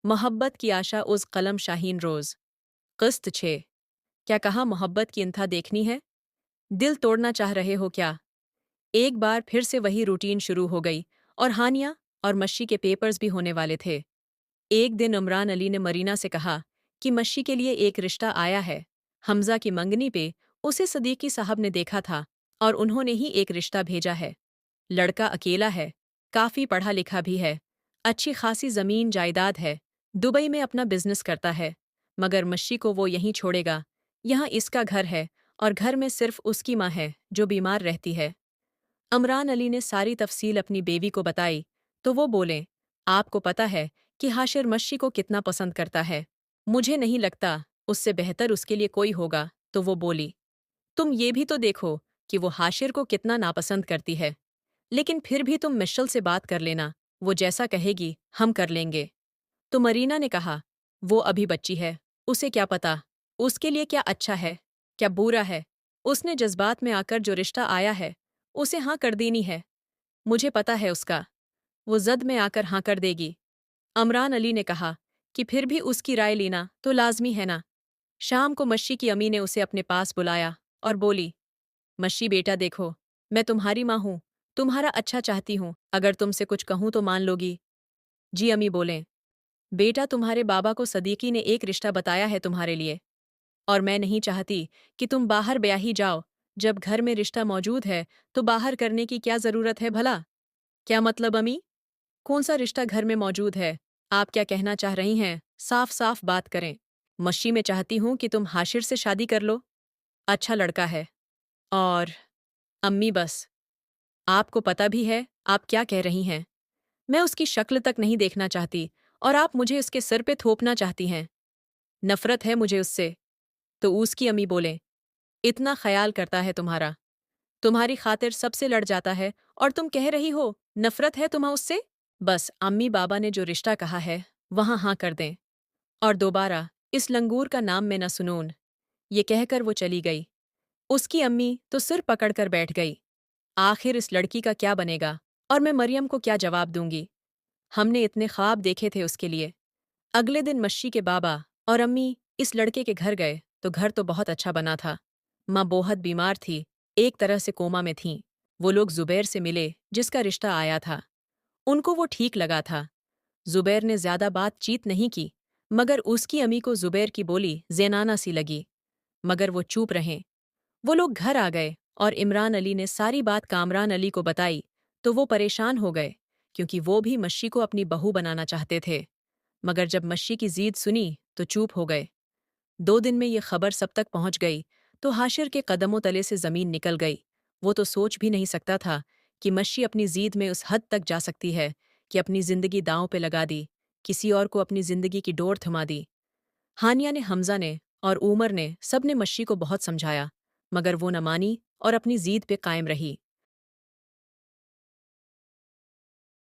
मोहब्बत की आशा उस कलम शाहीन रोज। क़िस्त 6। क्या कहा मोहब्बत की इंतहा देखनी है? दिल तोड़ना चाह रहे हो क्या? एक बार फिर से वही रूटीन शुरू हो गई और हानिया और मच्छी के पेपर्स भी होने वाले थे। एक दिन इमरान अली ने मरीना से कहा कि मच्छी के लिए एक रिश्ता आया है। हमजा की मंगनी पे उसे सदीकी साहब ने देखा था और उन्होंने ही एक रिश्ता भेजा है। लड़का अकेला है, काफ़ी पढ़ा लिखा भी है, अच्छी खासी ज़मीन जायदाद है, दुबई में अपना बिजनेस करता है, मगर मच्छी को वो यहीं छोड़ेगा। यहाँ इसका घर है और घर में सिर्फ उसकी माँ है जो बीमार रहती है। अमरान अली ने सारी तफसील अपनी बेवी को बताई तो वो बोले, आपको पता है कि हाशिर मच्छी को कितना पसंद करता है। मुझे नहीं लगता उससे बेहतर उसके लिए कोई होगा। तो वो बोली, तुम ये भी तो देखो कि वो हाशिर को कितना नापसंद करती है, लेकिन फिर भी तुम मिशेल से बात कर लेना, वो जैसा कहेगी हम कर लेंगे। तो मरीना ने कहा, वो अभी बच्ची है, उसे क्या पता उसके लिए क्या अच्छा है, क्या बुरा है। उसने जज्बात में आकर जो रिश्ता आया है उसे हाँ कर देनी है। मुझे पता है उसका, वो जद में आकर हाँ कर देगी। अमरान अली ने कहा कि फिर भी उसकी राय लेना तो लाजमी है ना। शाम को मच्छी की अम्मी ने उसे अपने पास बुलाया और बोली, मच्छी बेटा देखो, मैं तुम्हारी माँ हूँ, तुम्हारा अच्छा चाहती हूँ, अगर तुमसे कुछ कहूँ तो मान लोगी? जी अम्मी बोलें, बेटा तुम्हारे बाबा को सदीकी ने एक रिश्ता बताया है तुम्हारे लिए, और मैं नहीं चाहती कि तुम बाहर ब्याही जाओ। जब घर में रिश्ता मौजूद है तो बाहर करने की क्या ज़रूरत है भला? क्या मतलब अम्मी? कौन सा रिश्ता घर में मौजूद है? आप क्या कहना चाह रही हैं? साफ साफ बात करें। मच्छी मैं चाहती हूँ कि तुम हाशिर से शादी कर लो, अच्छा लड़का है। और अम्मी बस, आपको पता भी है आप क्या कह रही हैं। मैं उसकी शक्ल तक नहीं देखना चाहती और आप मुझे उसके सिर पे थोपना चाहती हैं। नफरत है मुझे उससे। तो उसकी अम्मी बोले, इतना ख्याल करता है तुम्हारा, तुम्हारी खातिर सबसे लड़ जाता है और तुम कह रही हो नफरत है तुम्हें उससे? बस अम्मी बाबा ने जो रिश्ता कहा है वहाँ हाँ कर दें और दोबारा इस लंगूर का नाम मैं न सुनून। ये कहकर वो चली गई। उसकी अम्मी तो सिर पकड़कर बैठ गई। आखिर इस लड़की का क्या बनेगा और मैं मरियम को क्या जवाब दूंगी? हमने इतने ख्वाब देखे थे उसके लिए। अगले दिन मच्छी के बाबा और अम्मी इस लड़के के घर गए तो घर तो बहुत अच्छा बना था। माँ बहुत बीमार थी, एक तरह से कोमा में थीं। वो लोग जुबैर से मिले जिसका रिश्ता आया था। उनको वो ठीक लगा था। जुबैर ने ज्यादा बातचीत नहीं की, मगर उसकी अम्मी को जुबैर की बोली ज़ेनाना सी लगी, मगर वो चुप रहे। वो लोग घर आ गए और इमरान अली ने सारी बात कामरान अली को बताई तो वो परेशान हो गए, क्योंकि वो भी मच्छी को अपनी बहू बनाना चाहते थे। मगर जब मच्छी की जीद सुनी तो चुप हो गए। 2 दिन में ये खबर सब तक पहुंच गई तो हाशिर के कदमों तले से जमीन निकल गई। वो तो सोच भी नहीं सकता था कि मच्छी अपनी जीद में उस हद तक जा सकती है कि अपनी जिंदगी दांव पे लगा दी, किसी और को अपनी जिंदगी की डोर थमा दी। हानिया ने, हमजा ने और उमर ने सब ने मच्छी को बहुत समझाया, मगर वो न मानी और अपनी जीद पे कायम रही।